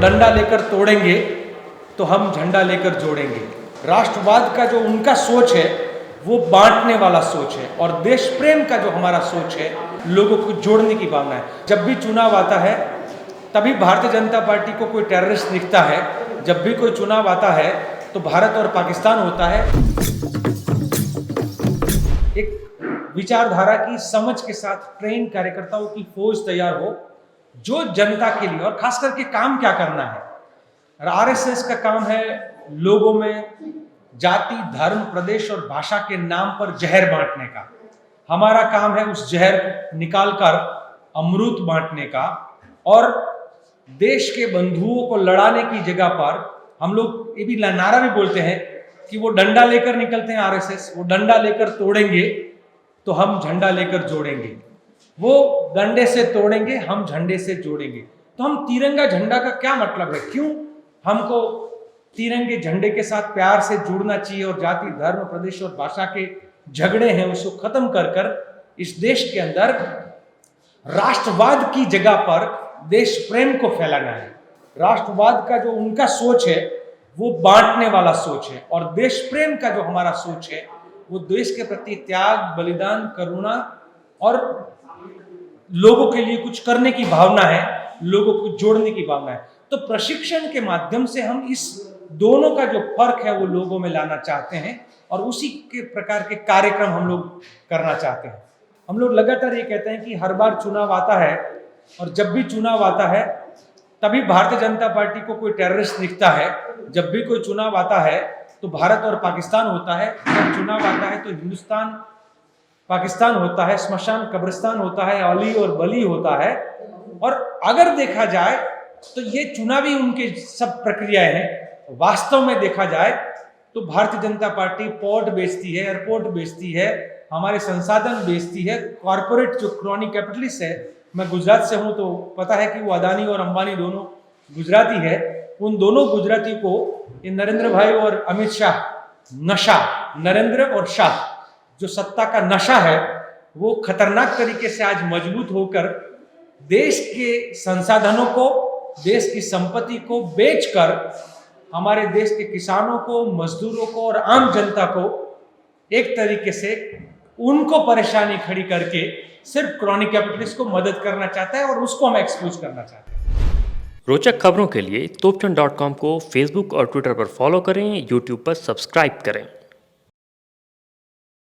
डंडा लेकर तोड़ेंगे तो हम झंडा लेकर जोड़ेंगे। राष्ट्रवाद का जो उनका सोच है वो बांटने वाला सोच है, और देश प्रेम का जो हमारा सोच है लोगों को जोड़ने की भावना है। जब भी चुनाव आता है तभी भारतीय जनता पार्टी को कोई टेररिस्ट दिखता है, जब भी कोई चुनाव आता है तो भारत और पाकिस्तान होता है। एक विचारधारा की समझ के साथ ट्रेन कार्यकर्ताओं की फौज तैयार हो जो जनता के लिए, और खास करके काम क्या करना है। आरएसएस का काम है लोगों में जाति, धर्म, प्रदेश और भाषा के नाम पर जहर बांटने का। हमारा काम है उस जहर को निकालकर अमृत बांटने का, और देश के बंधुओं को लड़ाने की जगह पर हम लोग ये भी नारा भी बोलते हैं कि वो डंडा लेकर निकलते हैं आरएसएस, वो डंडा लेकर तोड़ेंगे तो हम झंडा लेकर जोड़ेंगे। वो डंडे से तोड़ेंगे, हम झंडे से जोड़ेंगे। तो हम तिरंगा झंडा का क्या मतलब है, क्यों हमको तिरंगे झंडे के साथ प्यार से जुड़ना चाहिए, और जाति, धर्म, प्रदेश और भाषा के झगड़े हैं उसको खत्म कर कर इस देश के अंदर राष्ट्रवाद की जगह पर देश प्रेम को फैलाना है। राष्ट्रवाद का जो उनका सोच है वो बांटने वाला सोच है, और देश प्रेम का जो हमारा सोच है वो देश के प्रति त्याग, बलिदान, करुणा और लोगों के लिए कुछ करने की भावना है, लोगों को जोड़ने की भावना है। तो प्रशिक्षण के माध्यम से हम इस दोनों का जो फर्क है वो लोगों में लाना चाहते हैं, और उसी के प्रकार के कार्यक्रम हम लोग करना चाहते हैं। हम लोग लगातार ये कहते हैं कि हर बार चुनाव आता है, और जब भी चुनाव आता है तभी भारतीय जनता पार्टी को कोई टेररिस्ट दिखता है। जब भी कोई चुनाव आता है तो भारत और पाकिस्तान होता है, जब चुनाव आता है तो हिंदुस्तान पाकिस्तान होता है, स्मशान कब्रिस्तान होता है, अली और बली होता है। और अगर देखा जाए तो ये चुनावी उनके सब प्रक्रियाएं हैं। वास्तव में देखा जाए तो भारतीय जनता पार्टी पोर्ट बेचती है, एयरपोर्ट बेचती है, हमारे संसाधन बेचती है। कॉरपोरेट जो क्रॉनी कैपिटलिस्ट है, मैं गुजरात से हूं तो पता है कि वो अदानी और अंबानी दोनों गुजराती है। उन दोनों गुजराती को ये नरेंद्र भाई और अमित शाह, नशा, नरेंद्र और शाह जो सत्ता का नशा है वो खतरनाक तरीके से आज मजबूत होकर देश के संसाधनों को, देश की संपत्ति को बेचकर हमारे देश के किसानों को, मजदूरों को और आम जनता को एक तरीके से उनको परेशानी खड़ी करके सिर्फ क्रॉनिक कैपिटलिस्ट को मदद करना चाहता है, और उसको हम एक्सपोज करना चाहते हैं। रोचक खबरों के लिए तोपचंद.com को फेसबुक और ट्विटर पर फॉलो करें, यूट्यूब पर सब्सक्राइब करें।